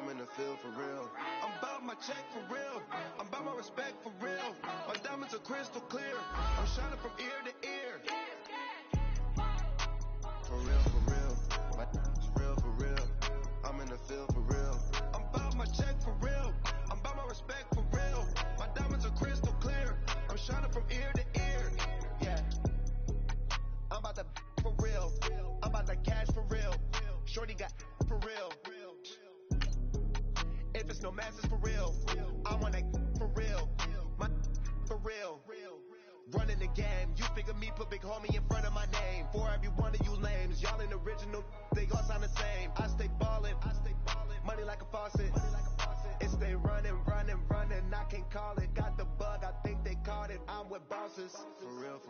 I'm in the field for real. I'm about my check for real. I'm about my respect for real. My diamonds are crystal clear. I'm shining from ear to ear. For real, my is real for real. I'm in the field for real. I'm about my check for real. I'm about my respect for real. My diamonds are crystal clear. I'm shining from ear to ear. Yeah. I'm about to for real. I'm about to cash for real. Shorty got for real. If it's no mass, it's for real. I want that for real. My for real. Running the game. You figure me, put big homie in front of my name. For every one of you lames, y'all ain't original. They all sound the same. I stay ballin'. Money like a faucet. It stay running. I can't call it. Got the bug. I think they caught it. I'm with bosses. For real.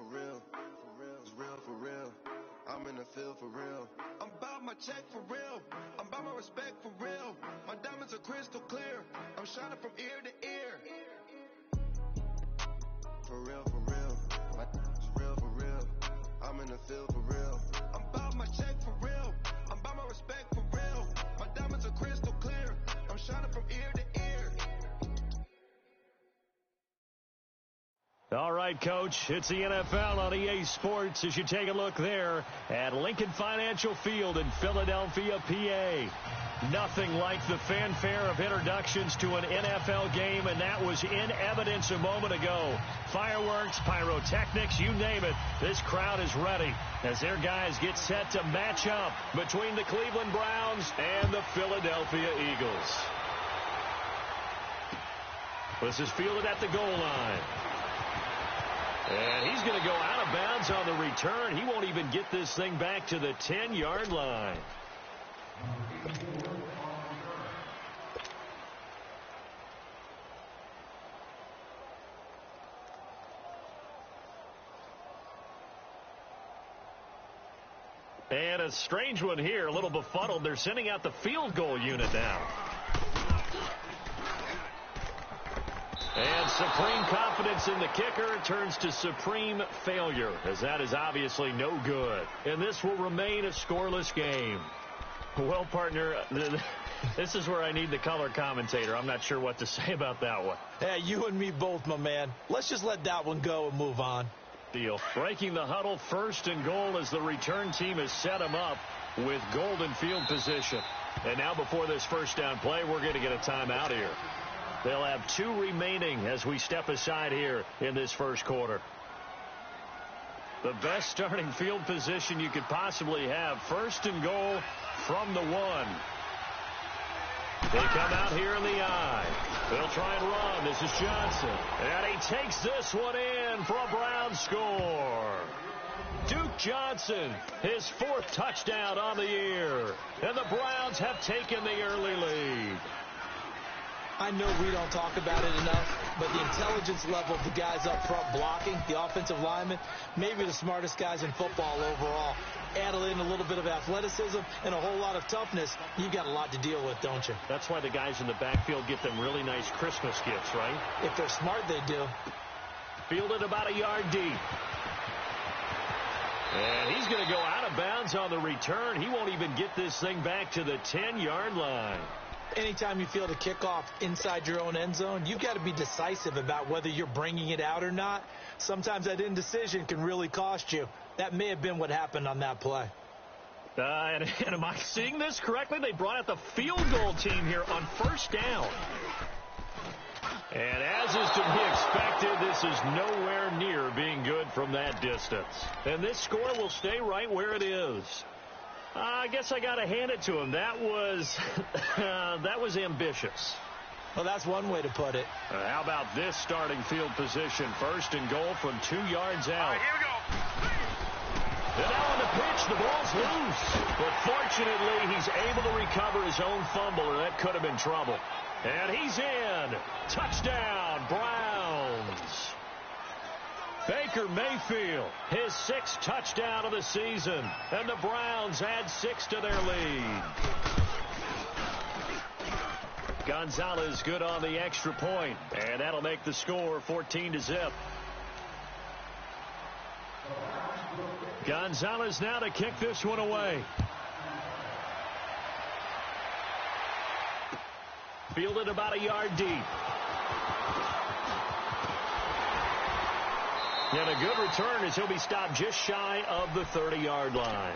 It's real for real. I'm in the field for real. I'm about my check for real. I'm about my respect for real. My diamonds are crystal clear. I'm shining from ear to ear. For real. It's real for real. I'm in the field for real. I'm about my check for real. I'm about my respect for real. My diamonds are crystal clear. I'm shining from ear to ear. All right, Coach, it's the NFL on EA Sports as you take a look there at Lincoln Financial Field in Philadelphia, PA. Nothing like the fanfare of introductions to an NFL game, and that was in evidence a moment ago. Fireworks, pyrotechnics, you name it. This crowd is ready as their guys get set to match up between the Cleveland Browns and the Philadelphia Eagles. This is fielded at the goal line. And he's going to go out of bounds on the return. He won't even get this thing back to the 10-yard line. And a strange one here, a little befuddled. They're sending out the field goal unit now. And supreme confidence in the kicker turns to supreme failure, as that is obviously no good. And this will remain a scoreless game. Well, partner, this is where I need the color commentator. I'm not sure what to say about that one. Hey, you and me both, my man. Let's just let that one go and move on. Deal. Breaking the huddle, 1st and goal as the return team has set him up with golden field position. And now before this first down play, we're going to get a timeout here. They'll have 2 remaining as we step aside here in this first quarter. The best starting field position you could possibly have. 1st and goal from the 1. They come out here in the eye. They'll try and run. This is Johnson. And he takes this one in for a Brown score. Duke Johnson, his 4th touchdown on the year. And the Browns have taken the early lead. I know we don't talk about it enough, but the intelligence level of the guys up front blocking, the offensive linemen, maybe the smartest guys in football overall. Add in a little bit of athleticism and a whole lot of toughness, you've got a lot to deal with, don't you? That's why the guys in the backfield get them really nice Christmas gifts, right? If they're smart, they do. Fielded about a yard deep. And he's going to go out of bounds on the return. He won't even get this thing back to the 10-yard line. Anytime you field a kickoff inside your own end zone, you've got to be decisive about whether you're bringing it out or not. Sometimes that indecision can really cost you. That may have been what happened on that play. And am I seeing this correctly? They brought out the field goal team here on 1st down. And as is to be expected, this is nowhere near being good from that distance. And this score will stay right where it is. I guess I got to hand it to him. That was ambitious. Well, that's one way to put it. How about this starting field position? 1st and goal from 2 yards out. All right, here we go. And now on the pitch, the ball's loose. But fortunately, he's able to recover his own fumble, or that could have been trouble. And he's in. Touchdown, Browns. Baker Mayfield, his 6th touchdown of the season. And the Browns add 6 to their lead. Gonzalez good on the extra point. And that'll make the score 14-0. Gonzalez now to kick this one away. fielded about a yard deep. And a good return as he'll be stopped just shy of the 30-yard line.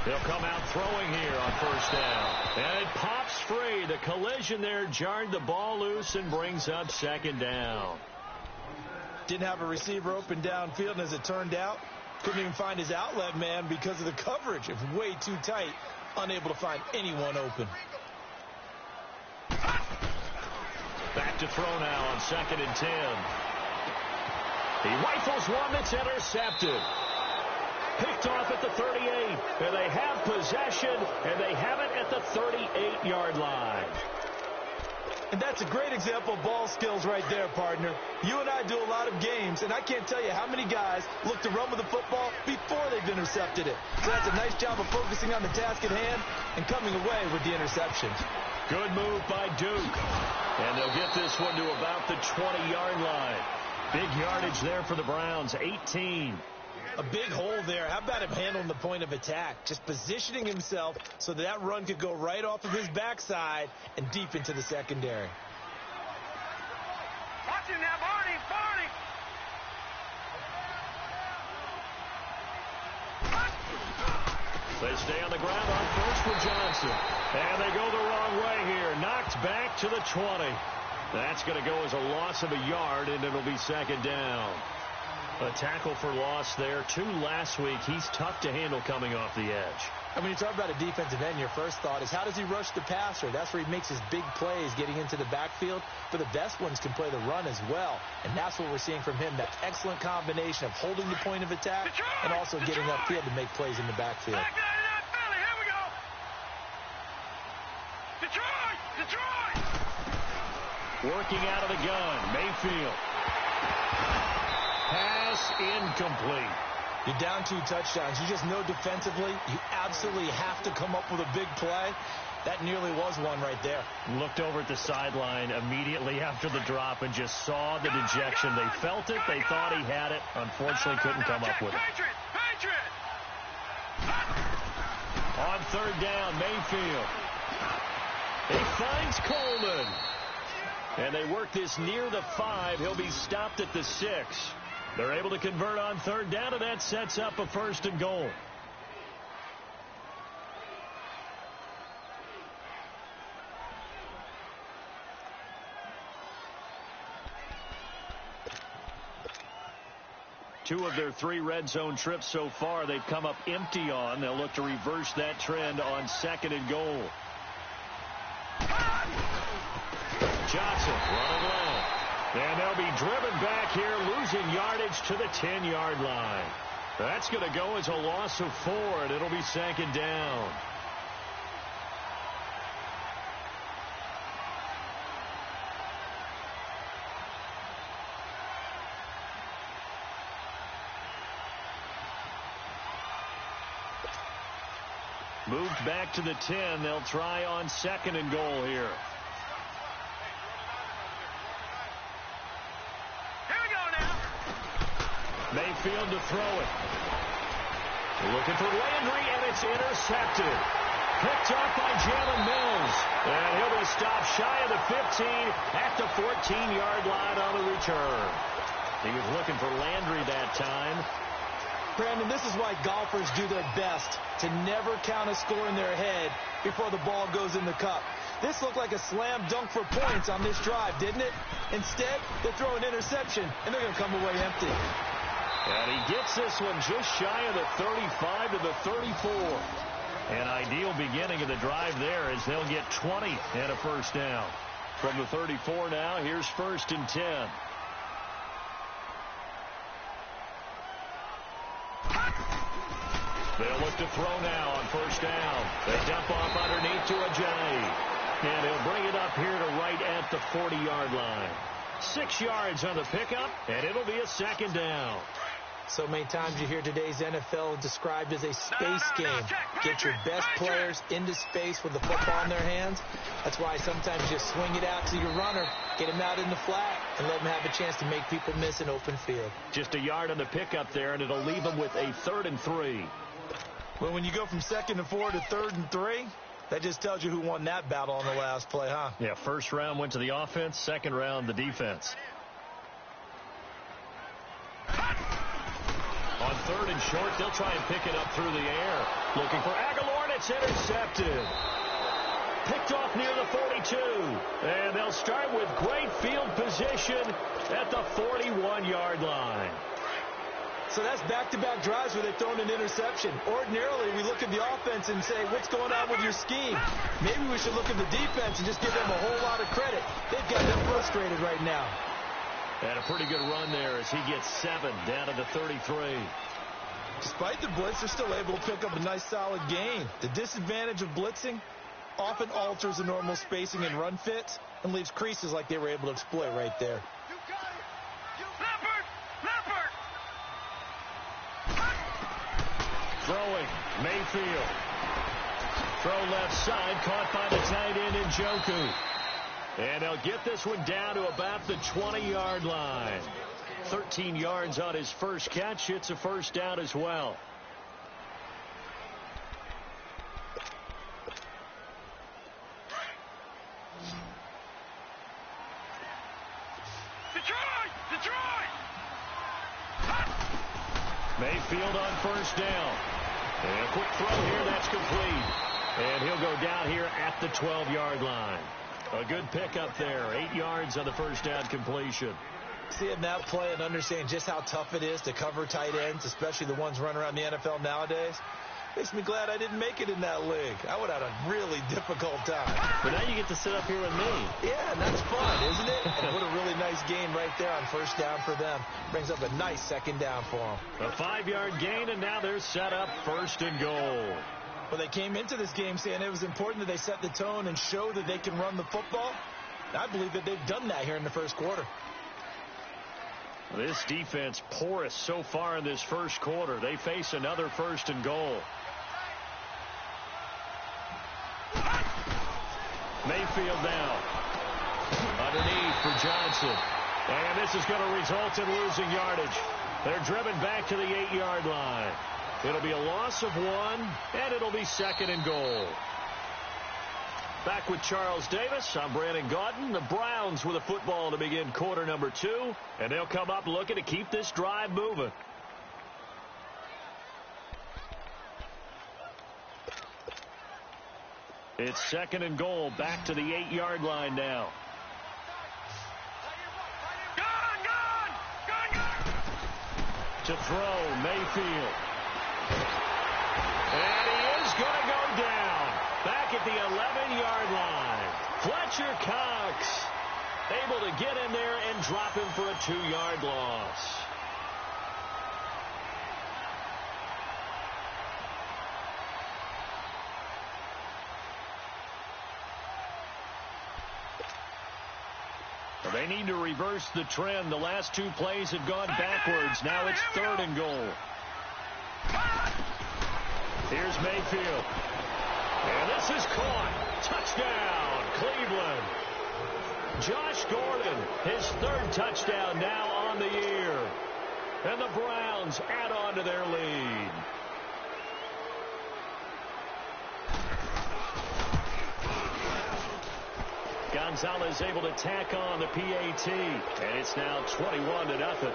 He'll come out throwing here on first down. And it pops free. The collision there jarred the ball loose and brings up second down. Didn't have a receiver open downfield, and as it turned out, couldn't even find his outlet man because of the coverage. It was way too tight, unable to find anyone open. Back to throw now on 2nd and 10. He rifles one that's intercepted. Picked off at the 38, and they have possession, and they have it at the 38-yard line. And that's a great example of ball skills right there, partner. You and I do a lot of games, and I can't tell you how many guys look to run with the football before they've intercepted it. So that's a nice job of focusing on the task at hand and coming away with the interception. Good move by Duke. And they'll get this one to about the 20-yard line. Big yardage there for the Browns, 18. A big hole there. How about him handling the point of attack? Just positioning himself so that run could go right off of his backside and deep into the secondary. Watch him now, Barney. They stay on the ground on first for Johnson. And they go the wrong way here. Knocked back to the 20. That's going to go as a loss of a yard, and it'll be second down. A tackle for loss there. 2 last week. He's tough to handle coming off the edge. And when you talk about a defensive end, your first thought is how does he rush the passer? That's where he makes his big plays getting into the backfield. But the best ones can play the run as well. And that's what we're seeing from him, that excellent combination of holding the point of attack and also getting upfield to make plays in the backfield. Here we go. Detroit! Working out of the gun, Mayfield. Pass incomplete. You're down 2 touchdowns. You just know defensively you absolutely have to come up with a big play. That nearly was one right there. Looked over at the sideline immediately after the drop and just saw the dejection. They felt it. They thought he had it. Unfortunately, couldn't come up with it. Patriot! On third down, Mayfield. He finds Coleman. And they work this near the 5. He'll be stopped at the 6. They're able to convert on third down, and that sets up a 1st and goal. Two of their 3 red zone trips so far, they've come up empty on. They'll look to reverse that trend on 2nd and goal. Johnson running long. And they'll be driven back here, losing yardage to the 10-yard line. That's going to go as a loss of 4, and it'll be 2nd down. Moved back to the 10. They'll try on 2nd and goal here. Mayfield to throw it. Looking for Landry, and it's intercepted. Picked off by Jalen Mills. And he'll be stopped shy of the 15 at the 14-yard line on the return. He was looking for Landry that time. Brandon, this is why golfers do their best to never count a score in their head before the ball goes in the cup. This looked like a slam dunk for points on this drive, didn't it? Instead, they throw an interception, and they're going to come away empty. And he gets this one just shy of the 35 to the 34. An ideal beginning of the drive there as they'll get 20 and a 1st down. From the 34 now, here's 1st and 10. They'll look to throw now on 1st down. They dump off underneath to Ajayi. And he'll bring it up here to right at the 40-yard line. 6 yards on the pickup, and it'll be a 2nd down. So many times you hear today's NFL described as a space game. Get your best players into space with the football in their hands. That's why sometimes you just swing it out to your runner, get him out in the flat, and let him have a chance to make people miss an open field. Just a yard on the pickup there, and it'll leave them with a 3rd and 3. Well, when you go from 2nd and 4 to 3rd and 3, that just tells you who won that battle on the last play, huh? Yeah, first round went to the offense, second round the defense. On 3rd and short, they'll try and pick it up through the air. Looking for Aguilar, and it's intercepted. Picked off near the 42. And they'll start with great field position at the 41-yard line. So that's back-to-back drives where they've thrown an interception. Ordinarily, we look at the offense and say, what's going on with your scheme? Maybe we should look at the defense and just give them a whole lot of credit. They've got them frustrated right now. And a pretty good run there as he gets 7 down to the 33. Despite the blitz, they're still able to pick up a nice, solid gain. The disadvantage of blitzing often alters the normal spacing and run fits and leaves creases like they were able to exploit right there. Throwing, Mayfield. Throw left side, caught by the tight end Njoku. And they'll get this one down to about the 20-yard line. 13 yards on his first catch. It's a first down as well. Detroit! Mayfield on first down. And a quick throw here, that's complete. And he'll go down here at the 12-yard line. A good pickup there. 8 yards on the first down completion. Seeing that play and understanding just how tough it is to cover tight ends, especially the ones running around the NFL nowadays, makes me glad I didn't make it in that league. I would have had a really difficult time. But now you get to sit up here with me. Yeah, and that's fun, isn't it? And what a really nice gain right there on first down for them. Brings up a nice second down for them. A 5-yard gain, and now they're set up 1st and goal. Well, they came into this game saying it was important that they set the tone and show that they can run the football. I believe that they've done that here in the first quarter. This defense porous so far in this first quarter. They face another 1st and goal. Mayfield now. Underneath for Johnson. And this is going to result in losing yardage. They're driven back to the 8-yard line. It'll be a loss of 1, and it'll be 2nd and goal. Back with Charles Davis. I'm Brandon Gaudin. The Browns with a football to begin quarter number 2, and they'll come up looking to keep this drive moving. It's 2nd and goal, back to the 8-yard line now. To throw, Mayfield. And he is going to go down. Back at the 11-yard line. Fletcher Cox able to get in there and drop him for a 2-yard loss. They need to reverse the trend. The last 2 plays have gone backwards. Now it's 3rd and goal. Here's Mayfield. And this is caught. Touchdown, Cleveland. Josh Gordon, his 3rd touchdown now on the year. And the Browns add on to their lead. Gonzalez able to tack on the PAT. And it's now 21-0.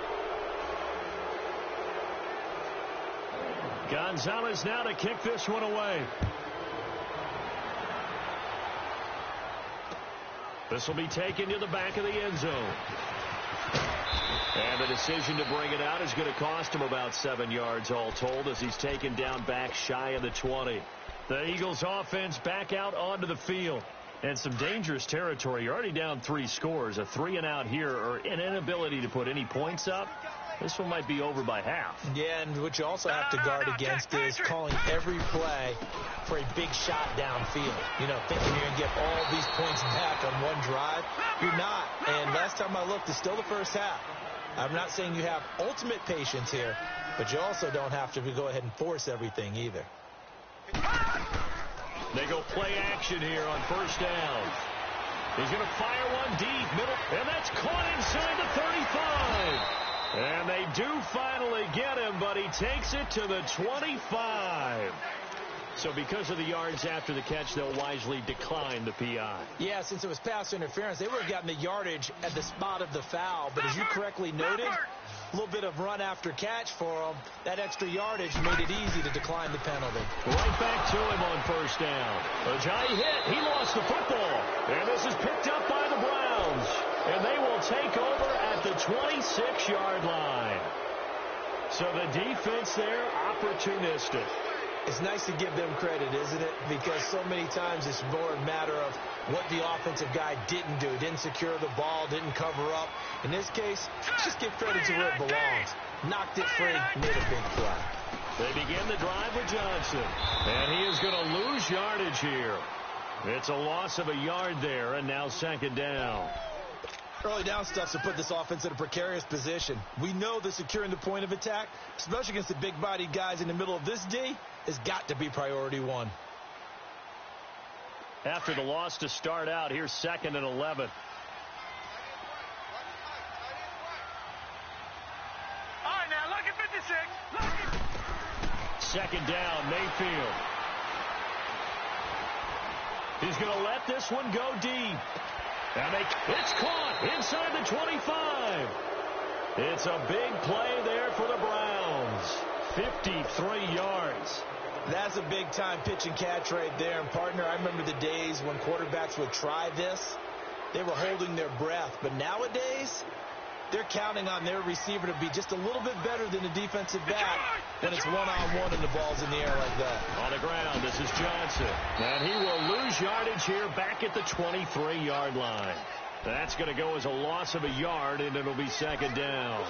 Gonzalez now to kick this one away. This will be taken to the back of the end zone. And the decision to bring it out is going to cost him about 7 yards all told as he's taken down back shy of the 20. The Eagles offense back out onto the field. And some dangerous territory. You're already down 3 scores. A 3-and-out here or an inability to put any points up. This one might be over by half. Yeah, and what you also have to guard against is calling every play for a big shot downfield. You know, thinking you're going to get all these points back on one drive. You're not. And last time I looked, it's still the first half. I'm not saying you have ultimate patience here, but you also don't have to go ahead and force everything either. They go play action here on first down. He's going to fire one deep, middle, and that's caught inside the 35. And they do finally get him, but he takes it to the 25. So because of the yards after the catch, they'll wisely decline the PI. Yeah, since it was pass interference, they would have gotten the yardage at the spot of the foul. But as you correctly noted, a little bit of run after catch for them. That extra yardage made it easy to decline the penalty. Right back to him on first down. Ajayi hit. He lost the football. And this is picked up by the Browns. And they will take over at the 26-yard line. So the defense there, opportunistic. It's nice to give them credit, isn't it? Because so many times it's more a matter of what the offensive guy didn't do. Didn't secure the ball, didn't cover up. In this case, just give credit to where it belongs. Knocked it free, made a big play. They begin the drive with Johnson. And he is going to lose yardage here. It's a loss of a yard there, and now second down. Early down stuff to put this offense in a precarious position. We know that securing the point of attack, especially against the big-bodied guys in the middle of this D, has got to be priority one. After the loss to start out, here's 2nd and 11. All right, now, look at 56. Look. Second down, Mayfield. He's going to let this one go deep. And it's caught inside the 25. It's a big play there for the Browns. 53 yards. That's a big-time pitch and catch right there. And, partner, I remember the days when quarterbacks would try this. They were holding their breath. But nowadays, they're counting on their receiver to be just a little bit better than the defensive back when it's one-on-one and the ball's in the air like that. On the ground, this is Johnson. And he will lose yardage here back at the 23-yard line. That's going to go as a loss of a yard, and it'll be second down.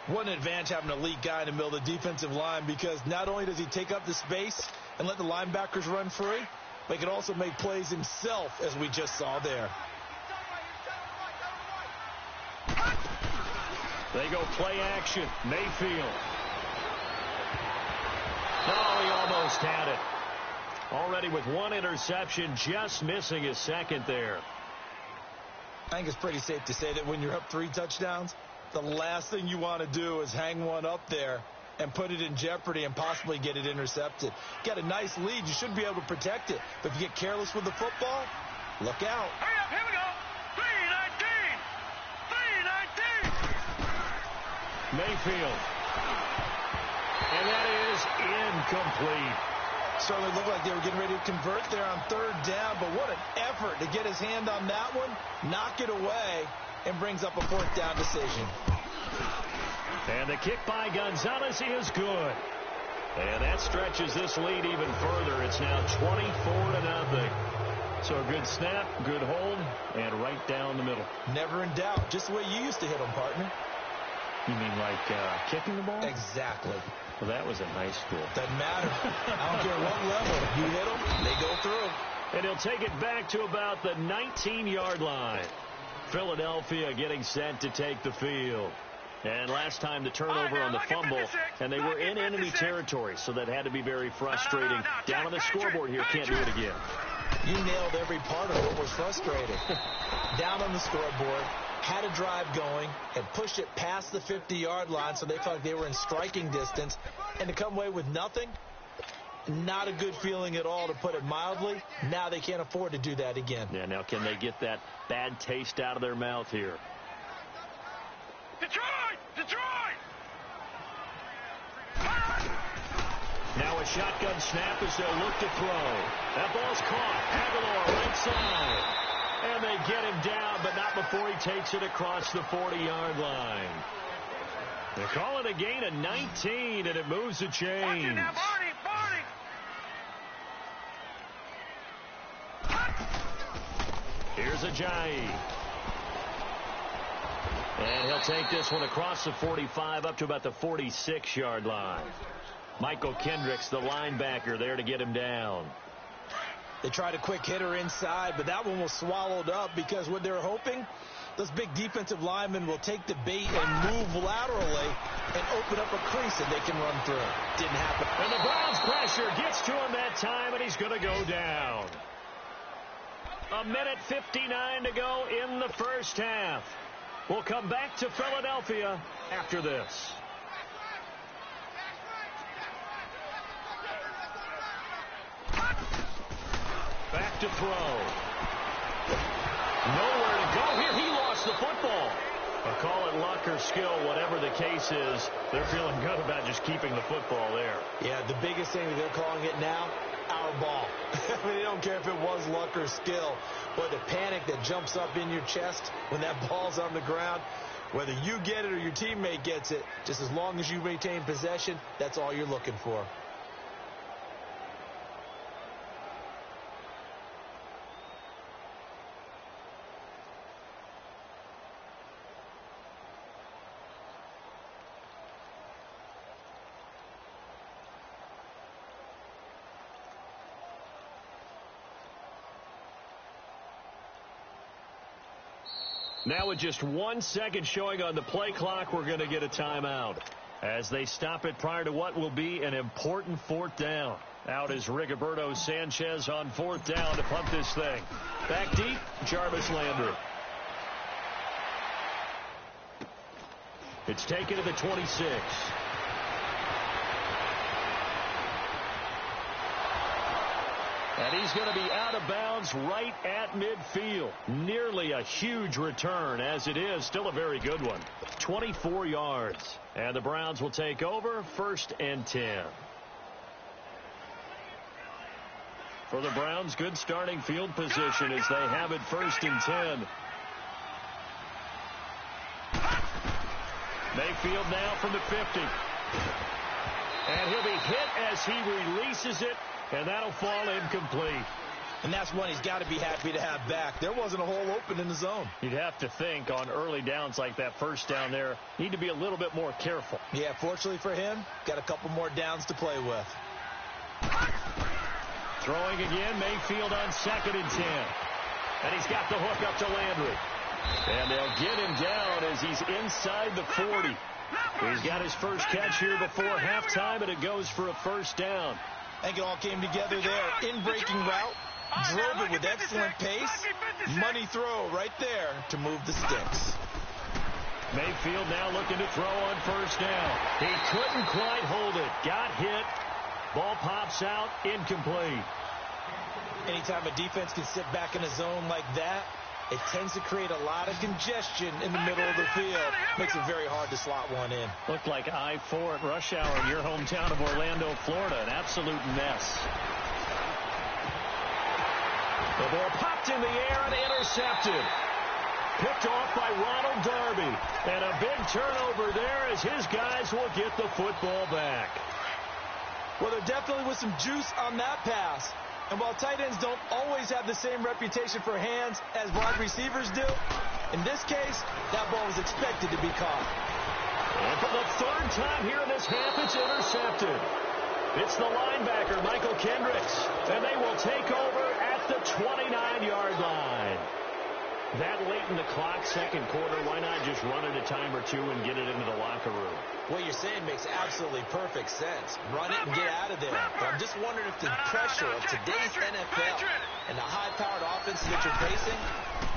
What an advantage having an elite guy in the middle of the defensive line, because not only does he take up the space and let the linebackers run free, but he can also make plays himself, as we just saw there. They go play action. Mayfield. Oh, he almost had it. Already with one interception, just missing his second there. I think it's pretty safe to say that when you're up 3 touchdowns, the last thing you want to do is hang one up there and put it in jeopardy and possibly get it intercepted. Got a nice lead. You should be able to protect it. But if you get careless with the football, look out. Hurry up, here we go. 3-19. Mayfield. And that is incomplete. Certainly looked like they were getting ready to convert there on 3rd down, but what an effort to get his hand on that one, knock it away, and brings up a 4th down decision. And the kick by Gonzalez is good. And that stretches this lead even further. It's now 24-0. So a good snap, good hold, and right down the middle. Never in doubt. Just the way you used to hit them, partner. You mean like kicking the ball? Exactly. Well, that was in high school. Doesn't matter. I don't care what level. You hit them, they go through. And he'll take it back to about the 19-yard line. Philadelphia getting set to take the field. And last time the turnover on the fumble, and they were in enemy territory, so that had to be very frustrating. Down on the scoreboard here, can't do it again. You nailed every part of what was frustrating. Down on the scoreboard, had a drive going, and pushed it past the 50-yard line, so they felt like they were in striking distance. And to come away with nothing, not a good feeling at all, to put it mildly. Now they can't afford to do that again. Yeah, now can they get that bad taste out of their mouth here? Detroit! Detroit! Now a shotgun snap as they'll look to throw. That ball's caught. Aguilar right side. And they get him down, but not before he takes it across the 40-yard line. They call it a gain of 19, and it moves the chains. Now, Barney! Here's Ajayi. And he'll take this one across the 45 up to about the 46-yard line. Michael Kendricks, the linebacker, there to get him down. They tried a quick hitter inside, but that one was swallowed up because what they were hoping, those big defensive linemen will take the bait and move laterally and open up a crease that they can run through. Didn't happen. And the Browns pressure gets to him that time, and he's going to go down. 1:59 to go in the first half. We'll come back to Philadelphia after this. Back to throw. Nowhere to go here. He lost the football. Call it luck or skill, whatever the case is. They're feeling good about just keeping the football there. Yeah, the biggest thing that they're calling it now, our ball. I mean, they don't care if it was luck or skill, but the panic that jumps up in your chest when that ball's on the ground, whether you get it or your teammate gets it, just as long as you maintain possession, that's all you're looking for. Now with just 1 second showing on the play clock, we're going to get a timeout as they stop it prior to what will be an important fourth down. Out is Rigoberto Sanchez on fourth down to punt this thing. Back deep, Jarvis Landry. It's taken to the 26. And he's going to be out of bounds right at midfield. Nearly a huge return as it is. Still a very good one. 24 yards. And the Browns will take over 1st and 10. For the Browns, good starting field position as they have it 1st and 10. Mayfield now from the 50. And he'll be hit as he releases it. And that'll fall incomplete. And that's one he's got to be happy to have back. There wasn't a hole open in the zone. You'd have to think on early downs like that first down there, need to be a little bit more careful. Yeah, fortunately for him, got a couple more downs to play with. Throwing again, Mayfield on 2nd and 10. And he's got the hook up to Landry. And they'll get him down as he's inside the 40. He's got his first catch here before halftime, and it goes for a first down. I think it all came together there. In-breaking route, drove it with excellent pace. Money throw right there to move the sticks. Mayfield now looking to throw on first down. He couldn't quite hold it. Got hit. Ball pops out. Incomplete. Anytime a defense can sit back in a zone like that, it tends to create a lot of congestion in the middle of the field. Makes it very hard to slot one in. Looked like I-4 at rush hour in your hometown of Orlando, Florida. An absolute mess. The ball popped in the air and intercepted. Picked off by Ronald Darby. And a big turnover there as his guys will get the football back. Well, there definitely was some juice on that pass. And while tight ends don't always have the same reputation for hands as wide receivers do, in this case, that ball was expected to be caught. And for the 3rd time here in this half, it's intercepted. It's the linebacker, Michael Kendricks, and they will take over at the 29-yard line. That late in the clock, 2nd quarter, why not just run it a time or two and get it into the locker room? What you're saying makes absolutely perfect sense. Run it and get out of there. But I'm just wondering if the pressure of today's NFL and the high-powered offenses that you're facing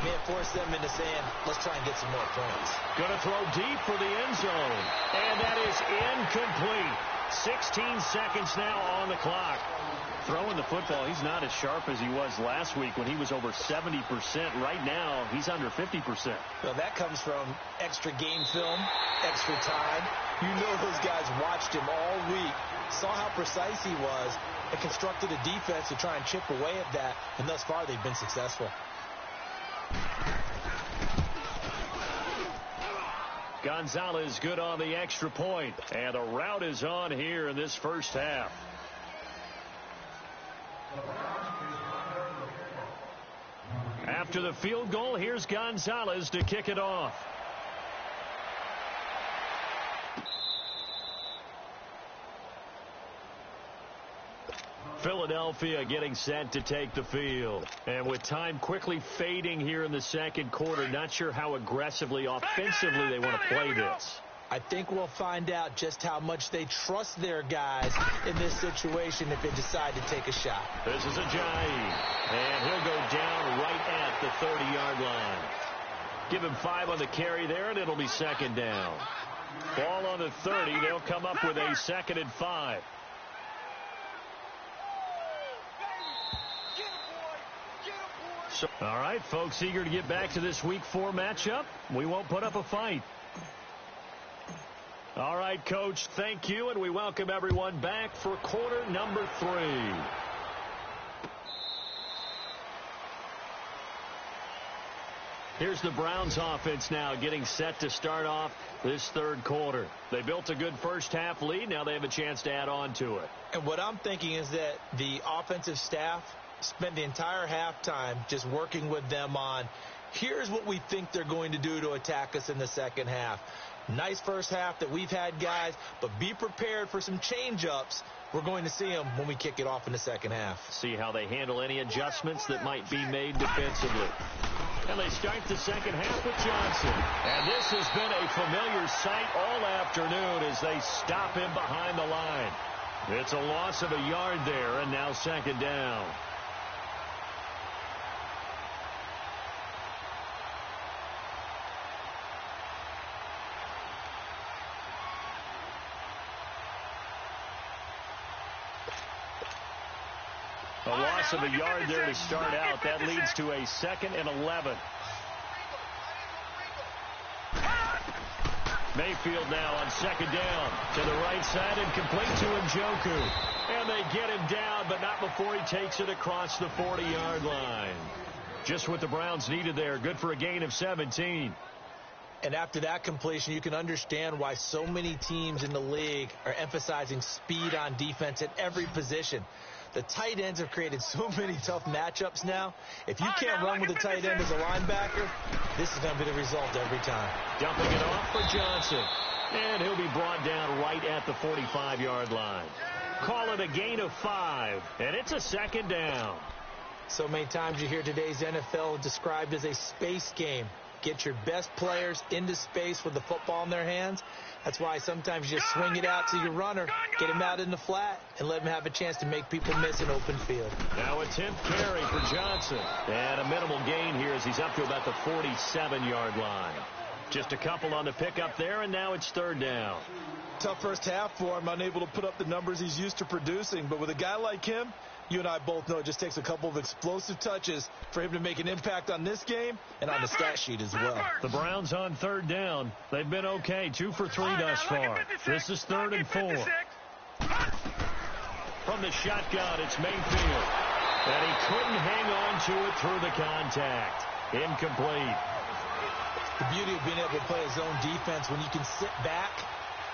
may have forced them into saying, let's try and get some more points. Going to throw deep for the end zone. And that is incomplete. 16 seconds now on the clock. Throwing the football, he's not as sharp as he was last week when he was over 70%. Right now, he's under 50%. Well, that comes from extra game film, extra time. You know those guys watched him all week, saw how precise he was, and constructed a defense to try and chip away at that. And thus far, they've been successful. Gonzalez good on the extra point. And a rout is on here in this first half. After the field goal, here's Gonzalez to kick it off. Philadelphia getting set to take the field. And with time quickly fading here in the second quarter, not sure how aggressively, offensively they want to play this. I think we'll find out just how much they trust their guys in this situation if they decide to take a shot. This is Ajayi, and he'll go down right at the 30-yard line. Give him 5 on the carry there, and it'll be second down. Ball on the 30. They'll come up with a 2nd and 5. So, all right, folks, eager to get back to this Week 4 matchup. We won't put up a fight. All right, Coach, thank you, and we welcome everyone back for quarter number 3. Here's the Browns offense now getting set to start off this third quarter. They built a good first-half lead. Now they have a chance to add on to it. And what I'm thinking is that the offensive staff spend the entire halftime just working with them on, here's what we think they're going to do to attack us in the second half. Nice first half that we've had, guys, but be prepared for some change-ups. We're going to see them when we kick it off in the second half. See how they handle any adjustments that might be made defensively. And they start the second half with Johnson. And this has been a familiar sight all afternoon as they stop him behind the line. It's a loss of a yard there, and now second down. A loss of a yard there to start out. That leads to a 2nd and 11. Mayfield now on second down to the right side and complete to Njoku. And they get him down, but not before he takes it across the 40-yard line. Just what the Browns needed there. Good for a gain of 17. And after that completion, you can understand why so many teams in the league are emphasizing speed on defense at every position. The tight ends have created so many tough matchups now. If you can't run with a tight end as a linebacker, this is going to be the result every time. Dumping it off for Johnson. And he'll be brought down right at the 45-yard line. Call it a gain of 5, and it's a second down. So many times you hear today's NFL described as a space game. Get your best players into space with the football in their hands. That's why sometimes you just swing it out to your runner, get him out in the flat, and let him have a chance to make people miss an open field. Now a 10th carry for Johnson. And a minimal gain here as he's up to about the 47-yard line. Just a couple on the pickup there, and now it's third down. Tough first half for him, unable to put up the numbers he's used to producing. But with a guy like him, you and I both know it just takes a couple of explosive touches for him to make an impact on this game and on the stat sheet as well. The Browns on third down. They've been okay, 2 for 3 thus far. This is 3rd and 4. From the shotgun, it's Mayfield. And he couldn't hang on to it through the contact. Incomplete. The beauty of being able to play a zone defense when you can sit back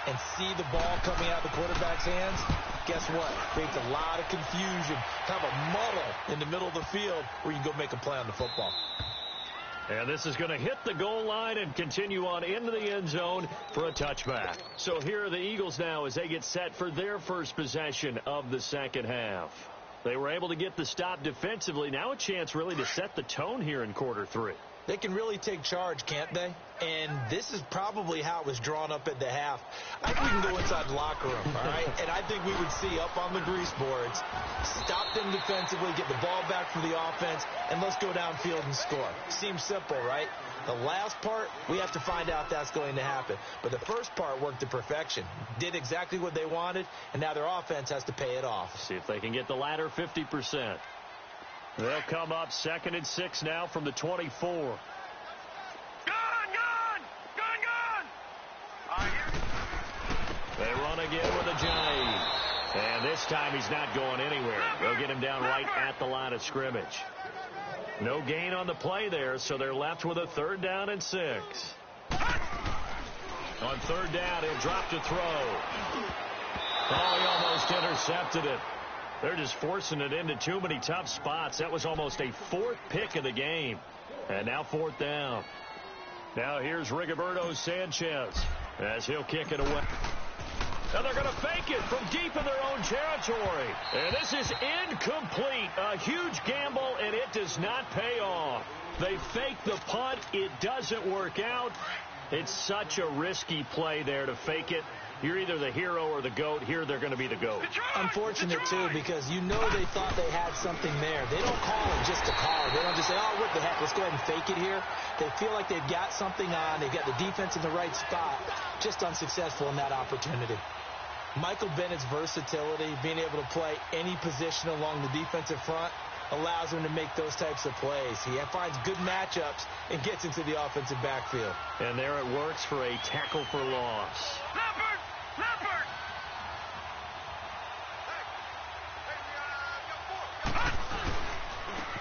and see the ball coming out of the quarterback's hands, guess what? Creates a lot of confusion, kind of a muddle in the middle of the field where you can go make a play on the football. And this is going to hit the goal line and continue on into the end zone for a touchback. So here are the Eagles now as they get set for their first possession of the second half. They were able to get the stop defensively. Now a chance really to set the tone here in quarter 3. They can really take charge, can't they? And this is probably how it was drawn up at the half. I think we can go inside the locker room, all right? And I think we would see up on the grease boards, stop them defensively, get the ball back from the offense, and let's go downfield and score. Seems simple, right? The last part, we have to find out that's going to happen. But the first part worked to perfection. Did exactly what they wanted, and now their offense has to pay it off. See if they can get the latter 50%. They'll come up 2nd and 6 now from the 24. They run again with Ajayi. And this time he's not going anywhere. They'll get him down right at the line of scrimmage. No gain on the play there, so they're left with a 3rd down and 6. On 3rd down, he'll drop to throw. Oh, he almost intercepted it. They're just forcing it into too many tough spots. That was almost a 4th pick of the game. And now 4th down. Now here's Rigoberto Sanchez as he'll kick it away. And they're going to fake it from deep in their own territory. And this is incomplete. A huge gamble, and it does not pay off. They fake the punt. It doesn't work out. It's such a risky play there to fake it. You're either the hero or the GOAT. Here, they're going to be the GOAT. Unfortunate, too, because you know they thought they had something there. They don't call it just to call it. They don't just say, oh, what the heck, let's go ahead and fake it here. They feel like they've got something on. They've got the defense in the right spot. Just unsuccessful in that opportunity. Michael Bennett's versatility, being able to play any position along the defensive front, allows him to make those types of plays. He finds good matchups and gets into the offensive backfield. And there it works for a tackle for loss. Leopard!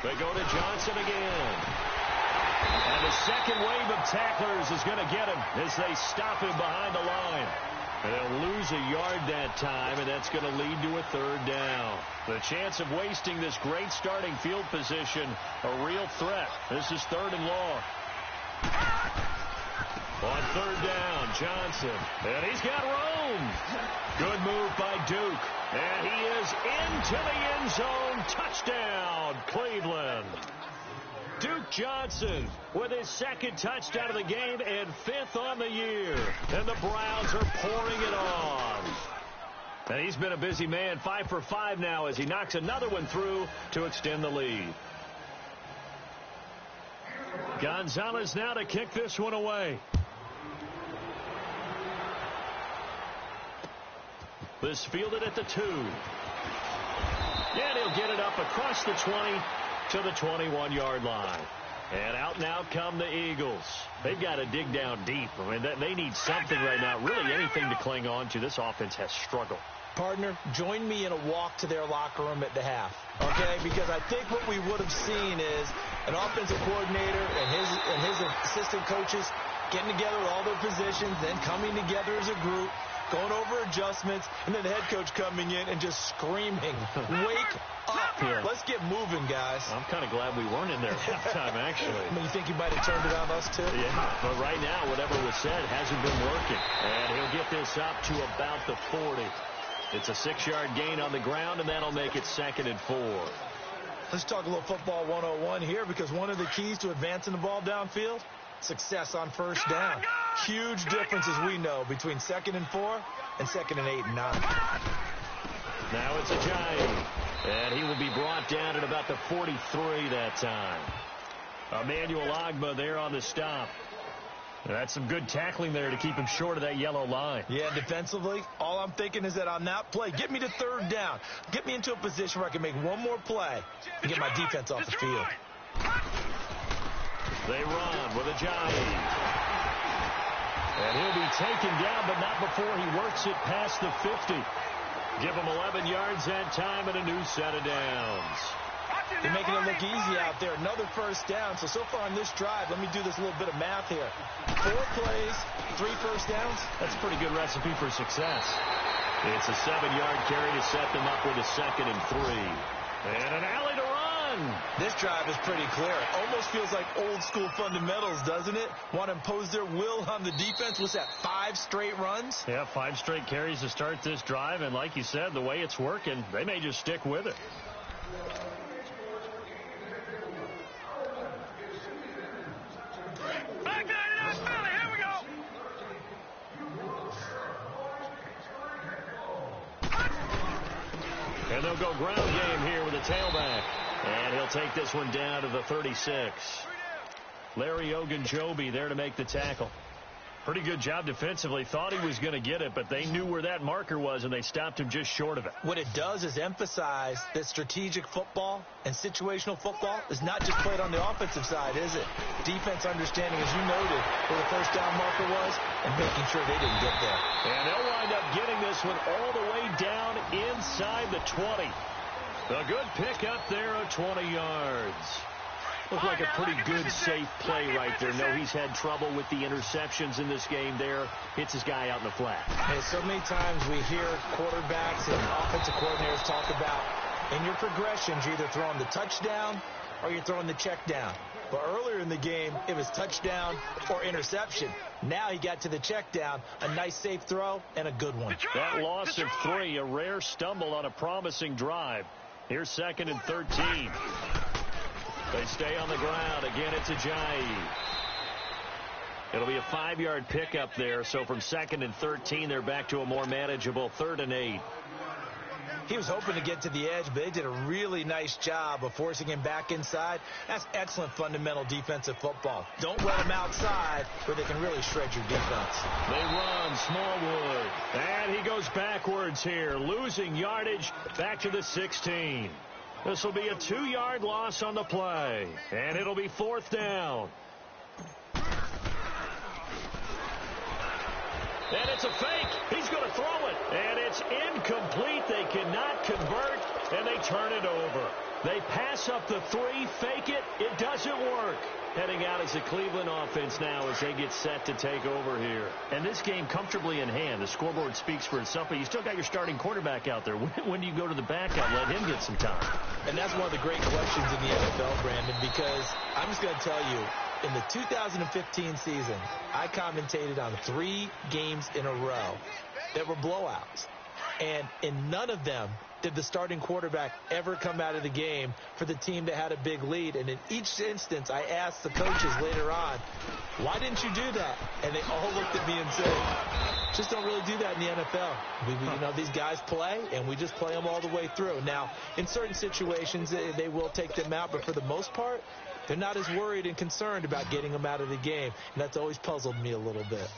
They go to Johnson again. And the second wave of tacklers is going to get him as they stop him behind the line. And they'll lose a yard that time, and that's going to lead to a third down. The chance of wasting this great starting field position, a real threat. This is 3rd and long. On 3rd down, Johnson. And he's got room. Good move by Duke. And he is into the end zone. Touchdown, Cleveland. Duke Johnson with his 2nd touchdown of the game and 5th on the year. And the Browns are pouring it on. And he's been a busy man, 5 for 5 now as he knocks another one through to extend the lead. Gonzalez now to kick this one away. This fielded at the 2. And he'll get it up across the 20 to the 21-yard line. And out now come the Eagles. They've got to dig down deep. I mean, they need something right now, really anything to cling on to. This offense has struggled. Partner, join me in a walk to their locker room at the half, okay? Because I think what we would have seen is an offensive coordinator and his assistant coaches getting together with all their positions, then coming together as a group, going over adjustments, and then the head coach coming in and just screaming, wake up. Yeah. Let's get moving, guys. I'm kind of glad we weren't in there at halftime, actually. I mean, you think he might have turned it on us, too? Yeah, but right now, whatever was said hasn't been working. And he'll get this up to about the 40. It's a 6-yard gain on the ground, and that'll make it 2nd and 4. Let's talk a little football 101 here, because one of the keys to advancing the ball downfield, success on 1st down. Huge difference, as we know, between 2nd and 4 and 2nd and 8 and 9. Now it's a giant, and he will be brought down at about the 43 that time. Emmanuel Ogbah there on the stop. That's some good tackling there to keep him short of that yellow line. Yeah, defensively, all I'm thinking is that on that play, get me to 3rd down. Get me into a position where I can make one more play and get my defense off the field. They run with a giant. And he'll be taken down, but not before he works it past the 50. Give him 11 yards that time and a new set of downs. They're making it look easy out there. Another 1st down. So far on this drive, let me do this little bit of math here. 4 plays, 3 1st downs. That's a pretty good recipe for success. It's a 7-yard carry to set them up with a 2nd and 3. And an alley to run. This drive is pretty clear. Almost feels like old school fundamentals, doesn't it? Want to impose their will on the defense. What's that, 5 straight runs? Yeah, 5 straight carries to start this drive. And like you said, the way it's working, they may just stick with it. And they'll go ground game here with a tailback. And he'll take this one down to the 36. Larry Ogunjobi there to make the tackle. Pretty good job defensively. Thought he was going to get it, but they knew where that marker was, and they stopped him just short of it. What it does is emphasize that strategic football and situational football is not just played on the offensive side, is it? Defense understanding, as you noted, where the 1st down marker was and making sure they didn't get there. And they'll wind up getting this one all the way down inside the 20. A good pickup there of 20 yards. Looked like a pretty good, safe play right there. No, he's had trouble with the interceptions in this game there. Hits his guy out in the flat. Hey, so many times we hear quarterbacks and offensive coordinators talk about in your progressions, you're either throwing the touchdown or you're throwing the check down. But earlier in the game, it was touchdown or interception. Now he got to the check down, a nice safe throw, and a good one. That loss of 3, a rare stumble on a promising drive. Here's 2nd and 13. They stay on the ground. Again, it's Ajayi. It'll be a 5-yard pickup there. So from 2nd and 13, they're back to a more manageable 3rd and 8. He was hoping to get to the edge, but they did a really nice job of forcing him back inside. That's excellent fundamental defensive football. Don't let him outside where they can really shred your defense. They run, Smallwood. And he goes backwards here, losing yardage back to the 16. This will be a 2-yard loss on the play, and it'll be 4th down. And it's a fake. He's going to throw it. And it's incomplete. They cannot convert, and they turn it over. They pass up the 3, fake it. It doesn't work. Heading out is the Cleveland offense now as they get set to take over here. And this game comfortably in hand. The scoreboard speaks for itself, but you still got your starting quarterback out there. When do you go to the backup? Let him get some time. And that's one of the great questions in the NFL, Brandon, because I'm just going to tell you, in the 2015 season, I commentated on 3 games in a row that were blowouts. And in none of them did the starting quarterback ever come out of the game for the team that had a big lead. And in each instance, I asked the coaches later on, why didn't you do that? And they all looked at me and said, just don't really do that in the NFL. You know, these guys play, and we just play them all the way through. Now, in certain situations, they will take them out, but for the most part, they're not as worried and concerned about getting them out of the game. And that's always puzzled me a little bit.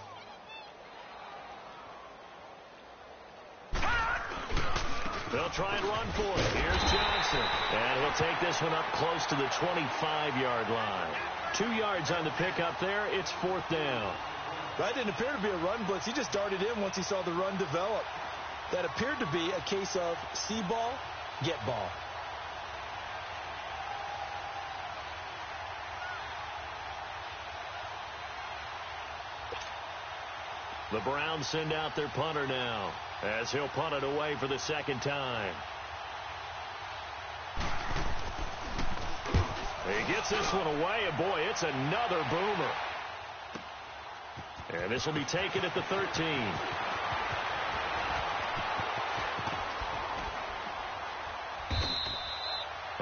They'll try and run for it. Here's Johnson. And he'll take this one up close to the 25-yard line. 2 yards on the pickup there. It's 4th down. That didn't appear to be a run blitz. He just darted in once he saw the run develop. That appeared to be a case of see ball, get ball. The Browns send out their punter now as he'll punt it away for the 2nd time. He gets this one away, and boy, it's another boomer. And this will be taken at the 13.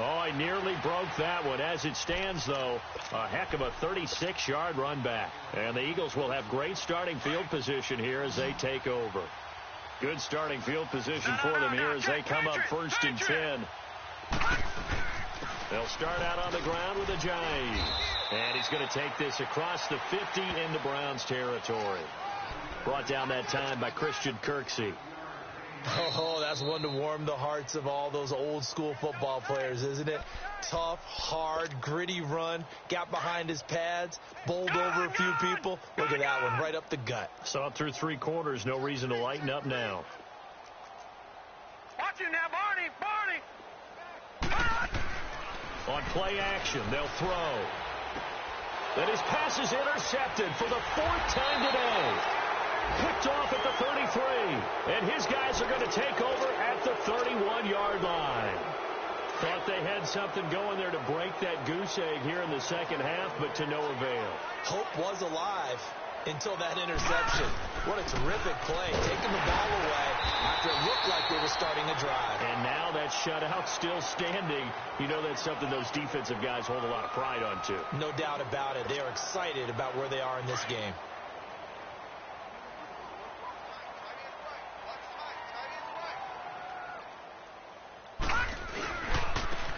Oh, he nearly broke that one. As it stands, though, a heck of a 36-yard run back. And the Eagles will have great starting field position here as they take over. Good starting field position for them here as they come up 1st and 10. They'll start out on the ground with Ajayi. And he's going to take this across the 50 into Browns territory. Brought down that time by Christian Kirksey. Oh, that's one to warm the hearts of all those old school football players, isn't it? Tough, hard, gritty run. Got behind his pads, bowled over a few people. Look at that one, right up the gut. Saw it through 3 quarters. No reason to lighten up now. Watch it now, Barney. On play action, they'll throw. Then his pass is intercepted for the 4th time today. Picked off at the 33, and his guys are going to take over at the 31-yard line. Thought they had something going there to break that goose egg here in the 2nd half, but to no avail. Hope was alive until that interception. What a terrific play, taking the ball away after it looked like they were starting a drive. And now that shutout still standing. You know that's something those defensive guys hold a lot of pride on, too. No doubt about it. They are excited about where they are in this game.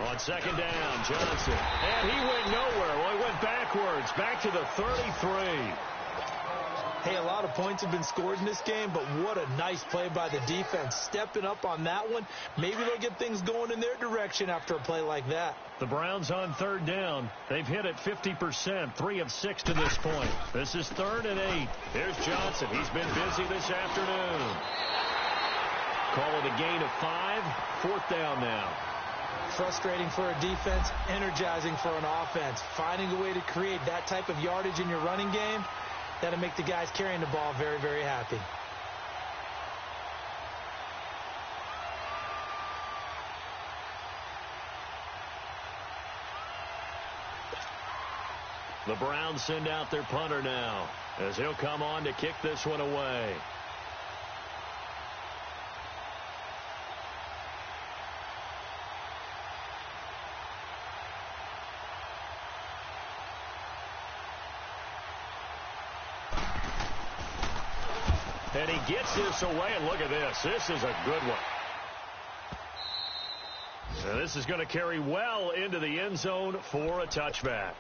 On 2nd down, Johnson. And he went nowhere. Well, he went backwards, back to the 33. Hey, a lot of points have been scored in this game, but what a nice play by the defense. Stepping up on that one. Maybe they'll get things going in their direction after a play like that. The Browns on 3rd down. They've hit it 50%, 3 of 6 to this point. This is 3rd and 8. Here's Johnson. He's been busy this afternoon. Call it a gain of 5. 4th down now. Frustrating for a defense, energizing for an offense. Finding a way to create that type of yardage in your running game, that'll make the guys carrying the ball very, very happy. The Browns send out their punter now, as he'll come on to kick this one away. And he gets this away, and look at this. This is a good one. And this is going to carry well into the end zone for a touchback.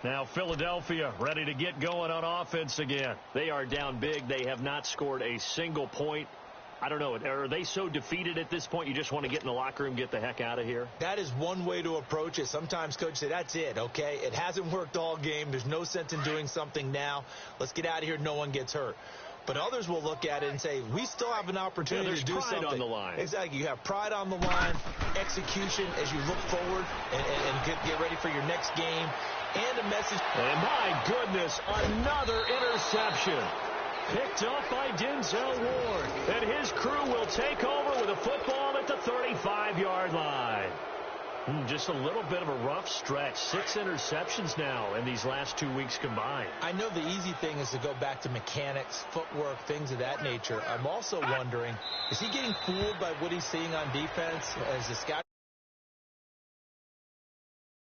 Now Philadelphia ready to get going on offense again. They are down big. They have not scored a single point. I don't know. Are they so defeated at this point you just want to get in the locker room, get the heck out of here? That is one way to approach it. Sometimes coaches say, that's it, okay? It hasn't worked all game. There's no sense in doing something now. Let's get out of here. No one gets hurt. But others will look at it and say, we still have an opportunity to do something. There's pride on the line. Exactly. You have pride on the line, execution as you look forward and get ready for your next game, and a message. And my goodness, another interception. Picked up by Denzel Ward. And his crew will take over with a football at the 35-yard line. Just a little bit of a rough stretch. 6 interceptions now in these last 2 weeks combined. I know the easy thing is to go back to mechanics, footwork, things of that nature. I'm also wondering, is he getting fooled by what he's seeing on defense as this guy?